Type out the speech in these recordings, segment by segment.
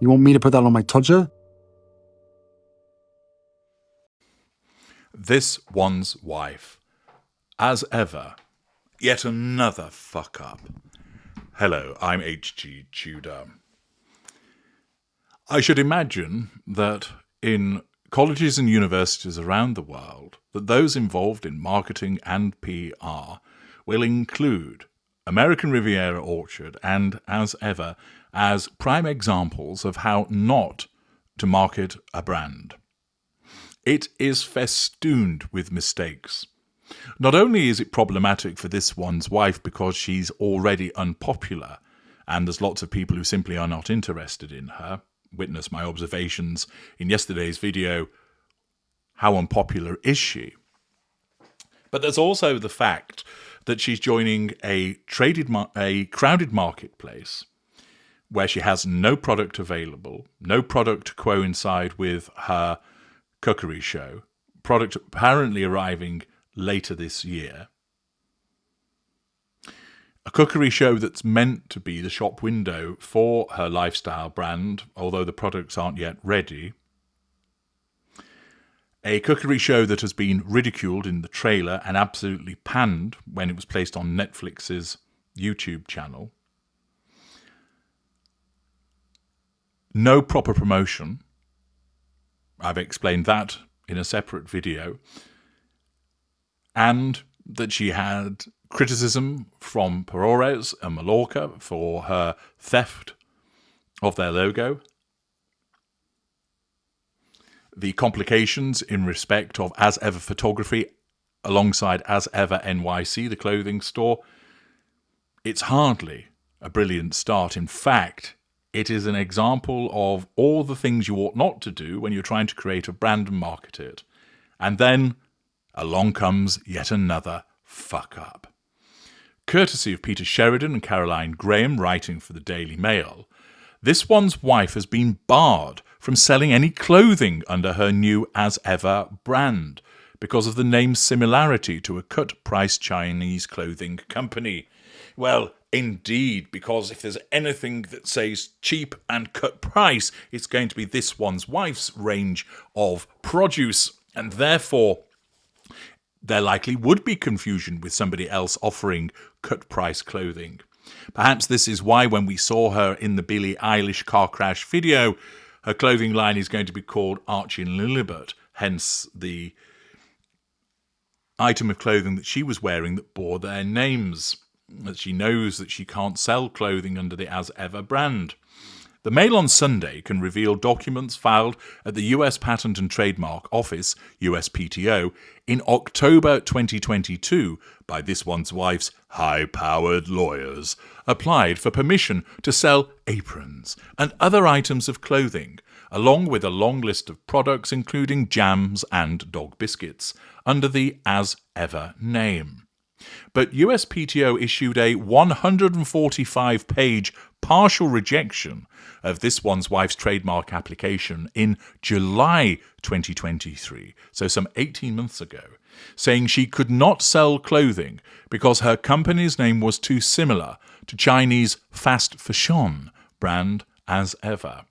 You want me to put that on my todger? This one's wife. As ever, yet another fuck up. Hello, I'm H.G. Tudor. I should imagine that in colleges and universities around the world, that those involved in marketing and PR will include American Riviera Orchard and, as ever, as prime examples of how not to market a brand. It is festooned with mistakes. Not only is it problematic for this one's wife because she's already unpopular, and there's lots of people who simply are not interested in her, witness my observations in yesterday's video, how unpopular is she? But there's also the fact that she's joining a crowded marketplace where she has no product available, no product to coincide with her cookery show, product apparently arriving later this year. A cookery show that's meant to be the shop window for her lifestyle brand, although the products aren't yet ready. A cookery show that has been ridiculed in the trailer and absolutely panned when it was placed on Netflix's YouTube channel. No proper promotion. I've explained that in a separate video. And that she had criticism from Perores and Mallorca for her theft of their logo. The complications in respect of As Ever Photography alongside As Ever NYC, the clothing store. It's hardly a brilliant start. In fact, it is an example of all the things you ought not to do when you're trying to create a brand and market it. And then along comes yet another fuck up. Courtesy of Peter Sheridan and Caroline Graham writing for the Daily Mail, this one's wife has been barred from selling any clothing under her new As Ever brand because of the name's similarity to a cut-price Chinese clothing company. Well, indeed, because if there's anything that says cheap and cut price, it's going to be this one's wife's range of produce, and therefore there likely would be confusion with somebody else offering cut-price clothing. Perhaps this is why when we saw her in the Billie Eilish car crash video, her clothing line is going to be called Archie and Lilibet, hence the item of clothing that she was wearing that bore their names, that she knows that she can't sell clothing under the As Ever brand. The Mail on Sunday can reveal documents filed at the US Patent and Trademark Office, USPTO, in October 2022 by this one's wife's high-powered lawyers, applied for permission to sell aprons and other items of clothing, along with a long list of products including jams and dog biscuits, under the As Ever name. But USPTO issued a 145-page partial rejection of this one's wife's trademark application in July 2023, so some 18 months ago, saying she could not sell clothing because her company's name was too similar to Chinese fast fashion brand As Ever.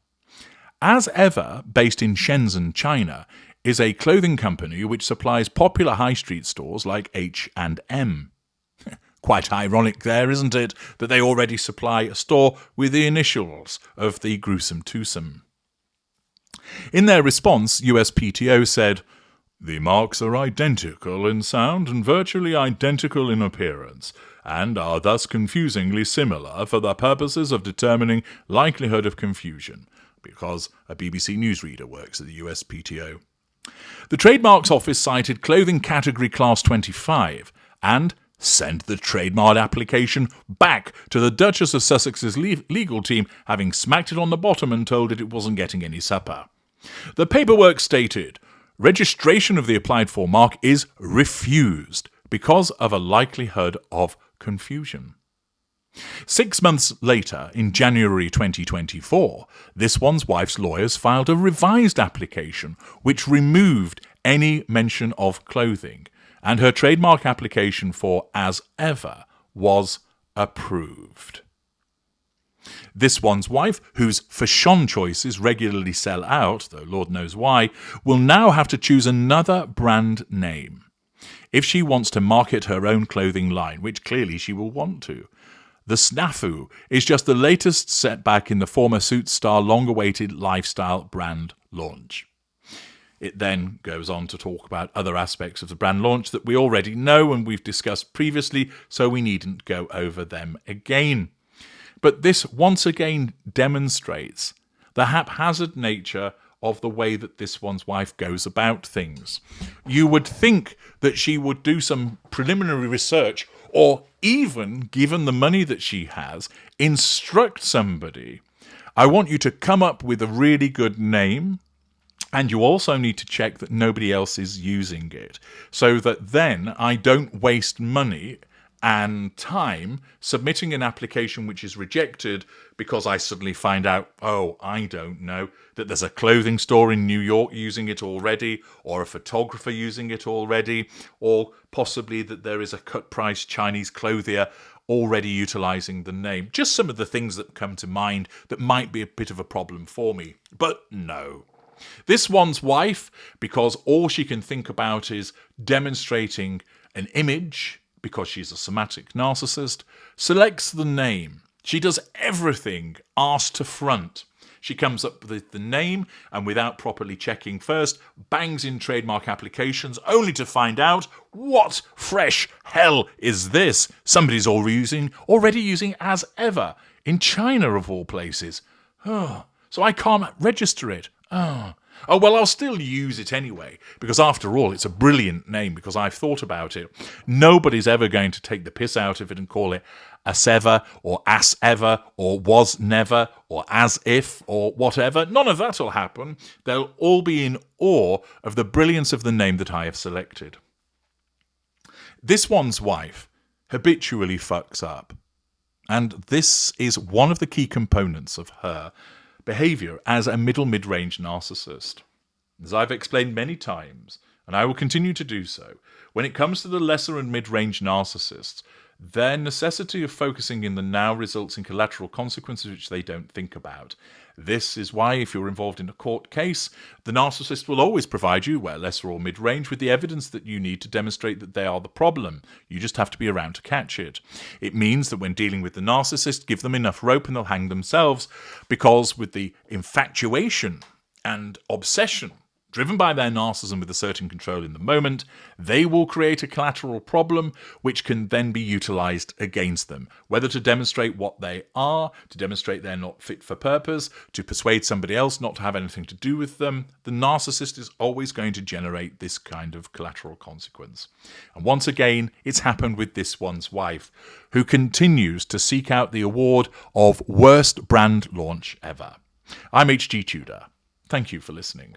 As Ever, based in Shenzhen, China, is a clothing company which supplies popular high street stores like H&M. Quite ironic there, isn't it, that they already supply a store with the initials of the gruesome twosome. In their response, USPTO said, "The marks are identical in sound and virtually identical in appearance, and are thus confusingly similar for the purposes of determining likelihood of confusion," because a BBC newsreader works at the USPTO. The Trademarks Office cited clothing category class 25 and sent the trademark application back to the Duchess of Sussex's legal team, having smacked it on the bottom and told it wasn't getting any supper. The paperwork stated, registration of the applied for mark is refused because of a likelihood of confusion. 6 months later, in January 2024, this one's wife's lawyers filed a revised application which removed any mention of clothing, and her trademark application for As Ever was approved. This One's Wife, whose fashion choices regularly sell out, though Lord knows why, will now have to choose another brand name if she wants to market her own clothing line, which clearly she will want to. The snafu is just the latest setback in the former Suits star long-awaited lifestyle brand launch. It then goes on to talk about other aspects of the brand launch that we already know and we've discussed previously, so we needn't go over them again. But this once again demonstrates the haphazard nature of the way that This One's Wife goes about things. You would think that she would do some preliminary research, or even, given the money that she has, instruct somebody. I want you to come up with a really good name, and you also need to check that nobody else is using it, so that then I don't waste money and time submitting an application which is rejected because I suddenly find out, oh, I don't know, that there's a clothing store in New York using it already, or a photographer using it already, or possibly that there is a cut-price Chinese clothier already utilizing the name. Just some of the things that come to mind that might be a bit of a problem for me. But no. This One's Wife, because all she can think about is demonstrating an image, because she's a somatic narcissist, selects the name. She does everything arse to front. She comes up with the name and without properly checking first, bangs in trademark applications only to find out, what fresh hell is this? Somebody's already using as ever, in China of all places. Oh, so I can't register it. Oh, well, I'll still use it anyway, because after all, it's a brilliant name, because I've thought about it. Nobody's ever going to take the piss out of it and call it as ever, or as ever, or was never, or as if, or whatever. None of that will happen. They'll all be in awe of the brilliance of the name that I have selected. This One's Wife habitually fucks up, and this is one of the key components of her behavior as a mid-range narcissist. As I've explained many times, and I will continue to do so, when it comes to the lesser and mid-range narcissists, their necessity of focusing in the now results in collateral consequences which they don't think about. This is why, if you're involved in a court case, the narcissist will always provide you, where lesser or mid-range, with the evidence that you need to demonstrate that they are the problem. You just have to be around to catch it. It means that when dealing with the narcissist, give them enough rope and they'll hang themselves, because with the infatuation and obsession driven by their narcissism with asserting control in the moment, they will create a collateral problem which can then be utilized against them, whether to demonstrate what they are, to demonstrate they're not fit for purpose, to persuade somebody else not to have anything to do with them. The narcissist is always going to generate this kind of collateral consequence. And once again, it's happened with This One's Wife, who continues to seek out the award of worst brand launch ever. I'm H.G. Tudor. Thank you for listening.